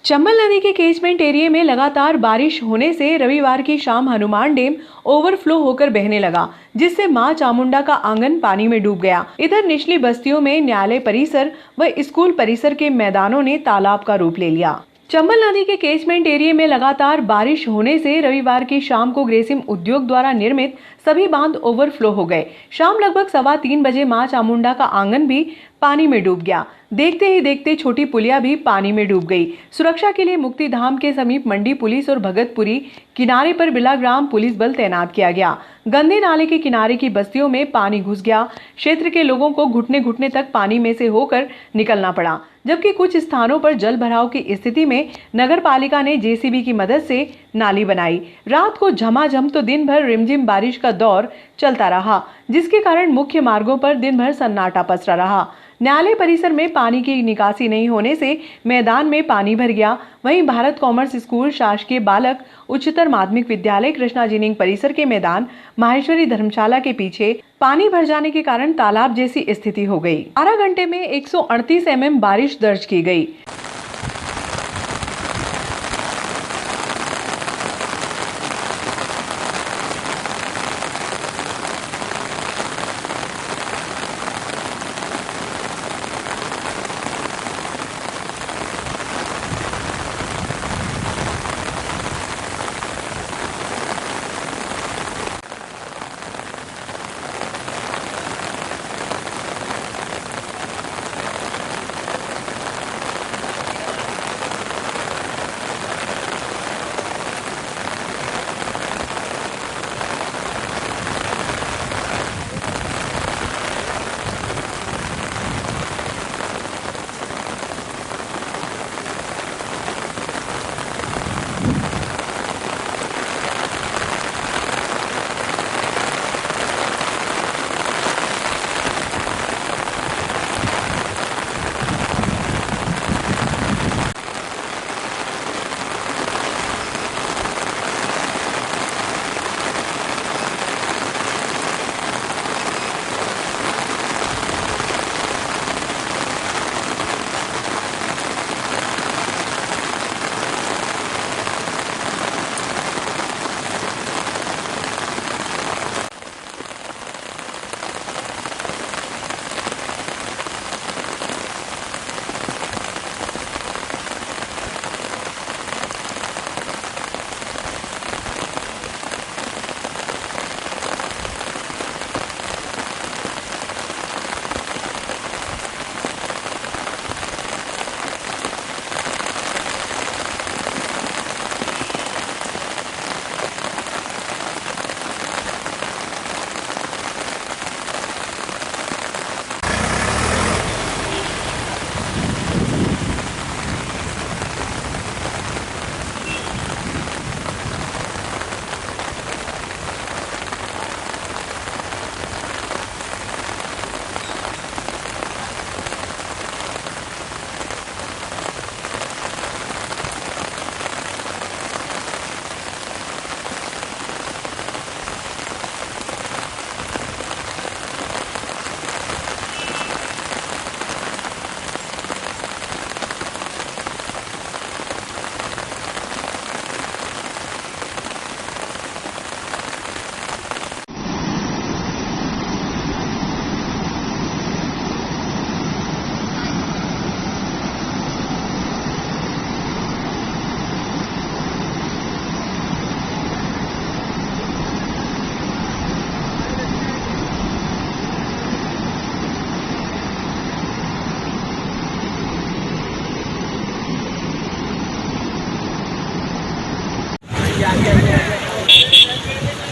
चंबल नदी के catchment area में लगातार बारिश होने से रविवार की शाम हनुमान डैम ओवरफ्लो होकर बहने लगा, जिससे मां चामुंडा का आंगन पानी में डूब गया। इधर निचली बस्तियों में न्यायालय परिसर व स्कूल परिसर के मैदानों ने तालाब का रूप ले लिया। चंबल नदी के कैचमेंट एरिया में लगातार बारिश होने से रविवार की शाम को ग्रेसिम उद्योग द्वारा निर्मित सभी बांध ओवरफ्लो हो गए। शाम लगभग 3:15 बजे मां चामुंडा का आंगन भी पानी में डूब गया। देखते ही देखते छोटी पुलिया भी पानी में डूब गई। सुरक्षा के लिए मुक्तिधाम के समीप मंडी पुलिस और भगतपुरी किनारे पर बिलाग्राम पुलिस बल तैनात किया गया। गंदे नाले के किनारे की बस्तियों में पानी घुस गया। क्षेत्र के लोगों को घुटने घुटने तक पानी में से होकर निकलना पड़ा, जबकि कुछ स्थानों पर जल भराव की स्थिति में नगर पालिका ने जेसीबी की मदद से नाली बनाई। रात को झमाझम तो दिन भर रिमझिम बारिश का दौर चलता रहा, जिसके कारण मुख्य मार्गों पर दिन भर सन्नाटा पसरा रहा। न्यायालय परिसर में पानी की निकासी नहीं होने से मैदान में पानी भर गया। वहीं भारत कॉमर्स स्कूल, शासकीय बालक उच्चतर माध्यमिक विद्यालय, कृष्णा जिनिंग परिसर के मैदान, माहेश्वरी धर्मशाला के पीछे पानी भर जाने के कारण तालाब जैसी स्थिति हो गई। 12 घंटे में 138 mm बारिश दर्ज की गई।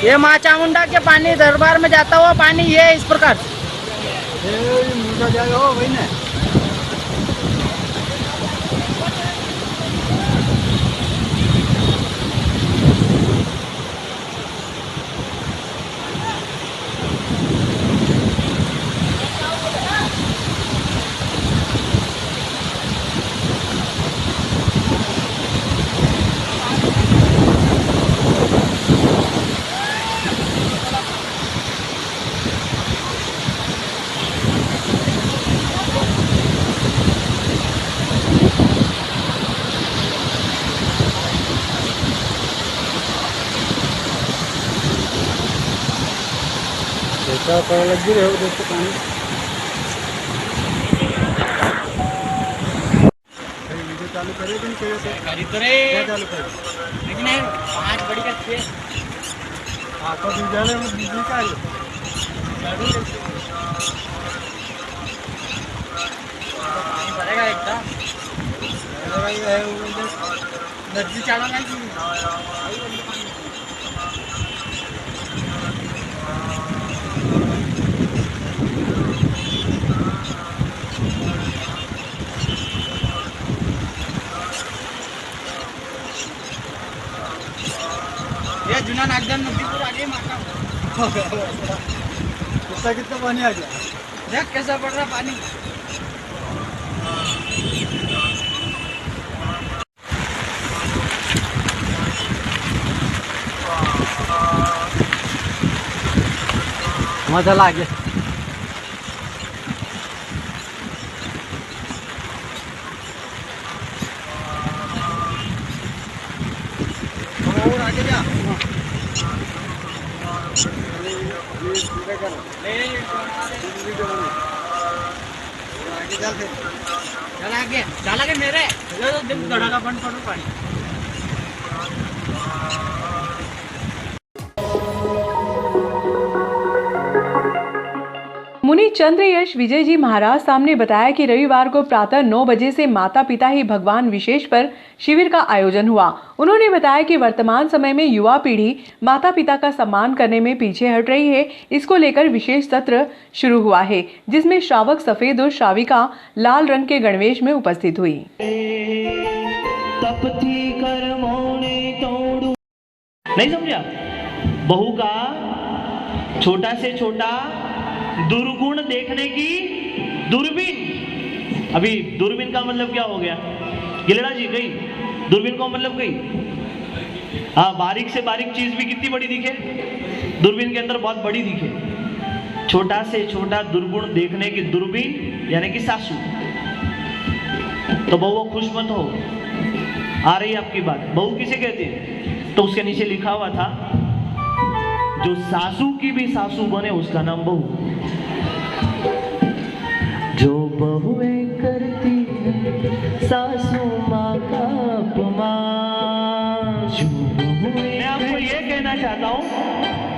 ये माँ चामुंडा के पानी दरबार में जाता हुआ पानी ये इस प्रकार क्या पता लग भी रहे हो दोस्तों पानी वीडियो चालू करे कि नहीं करे से करी तो रे क्या चालू करे लेकिन 5 बड़ी का 6 आपको विद्यालय में बिजली का है पानी भरेगा एकदम नदी चालू नहीं ये जुना नागदान नदी पूरा आगे मारता कितना कितना पानी आ गया देख कैसा पड़ रहा पानी मजा लागे और आगे जा आगे चल फिर चल आगे मेरे धड़ाका बंद करो पानी मुनि चंद्र यश विजय जी महाराज साहब ने बताया कि रविवार को प्रातः 9 बजे से माता पिता ही भगवान विशेष पर शिविर का आयोजन हुआ। उन्होंने बताया कि वर्तमान समय में युवा पीढ़ी माता पिता का सम्मान करने में पीछे हट रही है। इसको लेकर विशेष सत्र शुरू हुआ है, जिसमें श्रावक सफेद और श्राविका लाल रंग के गणवेश में उपस्थित हुई। नहीं समझा? बहू का छोटा से छोटा दुर्गुण देखने की दूरबीन। अभी दूरबीन का मतलब क्या हो गया? गिलड़ा जी गई दूरबीन का मतलब गई। हाँ, बारीक से बारीक चीज भी कितनी बड़ी दिखे, दूरबीन के अंदर बहुत बड़ी दिखे। छोटा से छोटा दुर्गुण देखने की दूरबीन यानी कि सासू। तो बहू खुश मत हो, आ रही आपकी बात। बहू किसे कहते हैं? तो उसके नीचे लिखा हुआ था, जो सासू की भी सासू बने उसका नाम बहू। जो बहुएं करती है सासू माँ का अपमान। मैं आपको ये कहना चाहता हूँ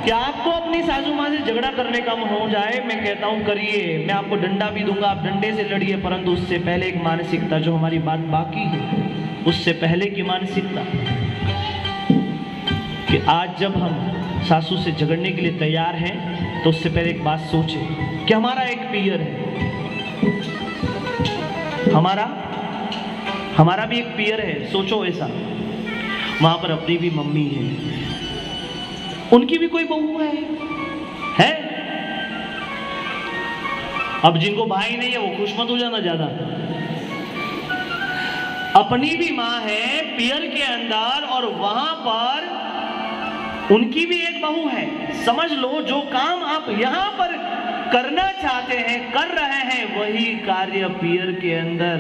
कि आपको अपनी सासू माँ से झगड़ा करने का मन हो जाए, मैं कहता हूँ करिए। मैं आपको डंडा भी दूंगा, आप डंडे से लड़िए, परंतु उससे पहले एक मानसिकता, जो हमारी बात बाकी है उससे पहले की मानसिकता, कि आज जब हम सासू से झगड़ने के लिए तैयार हैं तो उससे पहले एक बात सोचें कि हमारा एक पियर है, हमारा भी एक पियर है। सोचो ऐसा, वहां पर अपनी भी मम्मी है, उनकी भी कोई बहू है? अब जिनको भाई नहीं है वो खुश मत हो जाना ज्यादा। अपनी भी माँ है पियर के अंदर, और वहां पर उनकी भी एक बहू है। समझ लो, जो काम आप यहां पर करना चाहते हैं, कर रहे हैं, वही कार्य पियर के अंदर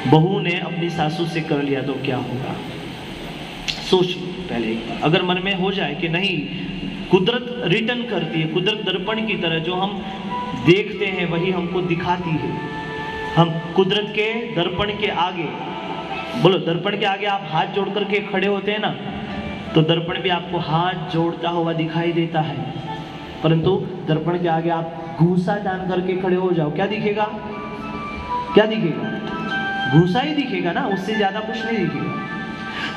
बहू ने अपनी सासू से कर लिया तो क्या होगा? सोच पहले। अगर मन में हो जाए कि नहीं, कुदरत रिटर्न करती है, कुदरत दर्पण की तरह, जो हम देखते हैं वही हमको दिखाती है। हम कुदरत के दर्पण के आगे, बोलो, दर्पण के आगे आप हाथ जोड़ करके खड़े होते हैं ना, तो दर्पण भी आपको हाथ जोड़ता हुआ दिखाई देता है। परंतु दर्पण के आगे आप घूसा डाल करके खड़े हो जाओ, क्या दिखेगा? क्या दिखेगा? घूसा ही दिखेगा ना, उससे ज्यादा कुछ नहीं दिखेगा।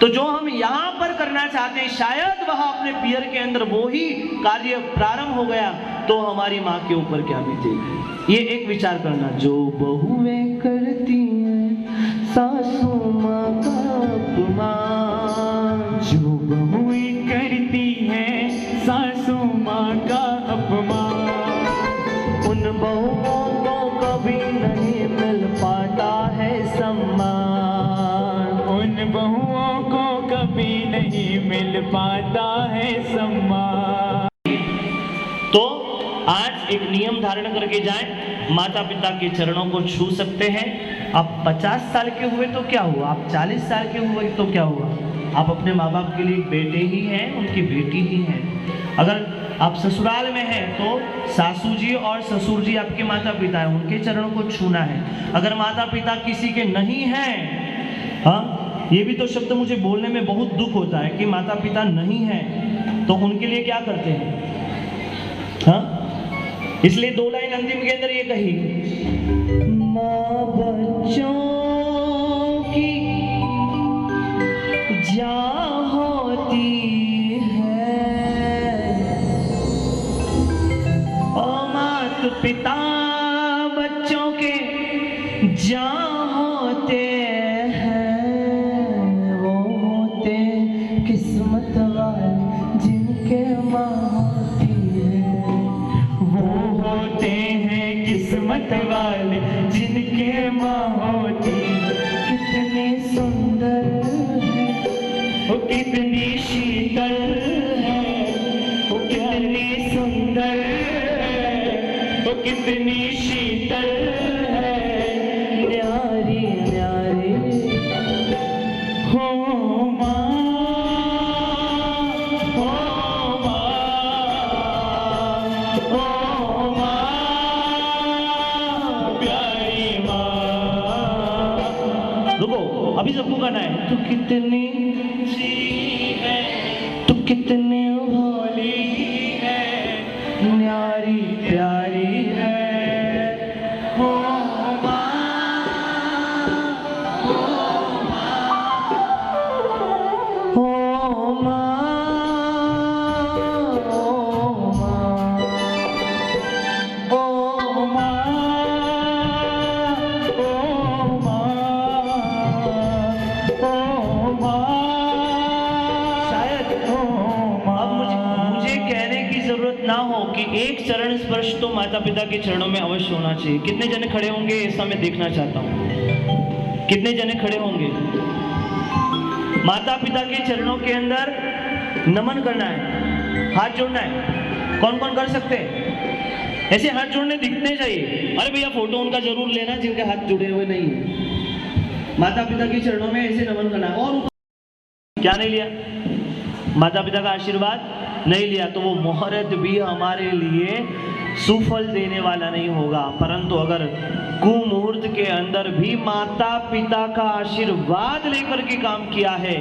तो जो हम यहाँ पर करना चाहते हैं, शायद वह अपने पियर के अंदर वो ही कार्य प्रारंभ हो गया, तो हमारी माँ के ऊपर क्या बीतेगी? ये एक विचार करना। जो बहुएं करती हैं सासू माँ का अपमान, जो बहुएं करती हैं सासू माँ का अपमान, उन बहुओं को कभी नहीं मिल पाता है सम्मान। उन बहुओं को कभी नहीं मिल पाता है सम्मान। तो आज एक नियम धारण करके जाएं, माता पिता के चरणों को छू सकते हैं। आप 50 साल के हुए तो क्या हुआ, आप 40 साल के हुए तो क्या हुआ, आप अपने माँ बाप के लिए बेटे ही हैं, उनकी बेटी ही हैं। अगर आप ससुराल में हैं तो सासू जी और ससुर जी आपके माता पिता हैं, उनके चरणों को छूना है। अगर माता पिता किसी के नहीं हैं, हाँ, ये भी तो शब्द मुझे बोलने में बहुत दुख होता है कि माता पिता नहीं हैं, तो उनके लिए क्या करते हैं, हाँ? इसलिए 2 लाइन अंतिम के अंदर ये कही, माँ बच्चों की जान होती है, ओ मात पिता बच्चों के जान होते हैं, वो होते किस्मत वाले जिनके माँ होती है, वो होते हैं किस्मत वाले जिनके माँ होती है। कितनी सुंदर है, वो कितनी शीतल है, वो कितनी सुंदर है, वो कितनी शीतल है, न्यारी न्यारी हो माँ, हो माँ, हो माँ, प्यारी माँ। रुको, अभी सबको गाना है। तू कितनी है, तू कितनी भोली है, न्यारी प्यारी है, हो माँ, ओ माँ, ओ माँ, ओ माँ, ओ माँ, ओ माँ, शायद ओ माँ। अब मुझे कहने की जरूरत ना हो कि एक चरण स्पर्श तो माता पिता के चरणों में अवश्य होना चाहिए। कितने जने खड़े होंगे, ऐसा मैं देखना चाहता हूँ। कितने जने खड़े होंगे? माता पिता के चरणों के अंदर नमन करना है, हाथ जोड़ना है। कौन कौन कर सकते हैं? ऐसे हाथ जोड़ने दिखने चाहिए। अरे भैया फोटो उनका जरूर लेना जिनके हाथ जुड़े हुए नहीं है। माता पिता के चरणों में ऐसे नमन करना है। और क्या नहीं लिया? माता पिता का आशीर्वाद नहीं लिया तो वो मुहूर्त भी हमारे लिए सुफल देने वाला नहीं होगा। परंतु अगर कुमुहूर्त के अंदर भी माता पिता का आशीर्वाद लेकर के काम किया है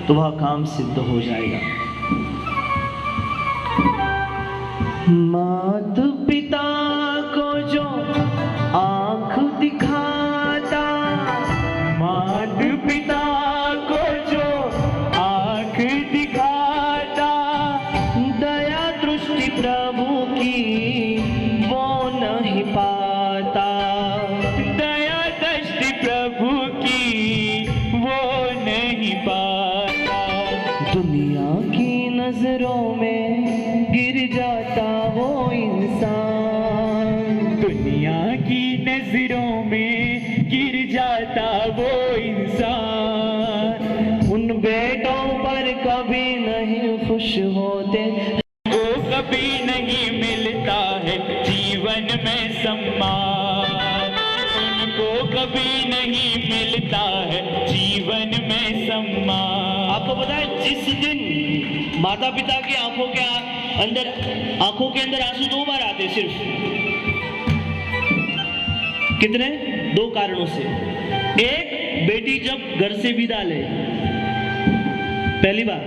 तो वह काम सिद्ध हो जाएगा। माता पिता को जो आंख दिखाता, मात पिता को जो आँख दिखाता, दया दृष्टि प्रभु की वो नहीं पाता। दया दृष्टि प्रभु की वो नहीं पाता। दुनिया की नजरों में गिर जाता वो इंसान, दुनिया की नजरों में गिर जाता वो इंसान। उन बेटों पर कभी नहीं खुश होते, वो कभी नहीं मिलता है जीवन में सम्मान, उनको कभी नहीं मिलता है जीवन में सम्मान। आपको पता है जिस दिन माता पिता की आंखों के अंदर आंसू 2 बार आते सिर्फ। कितने? 2 कारणों से। एक, बेटी जब घर से विदा ले, पहली बार।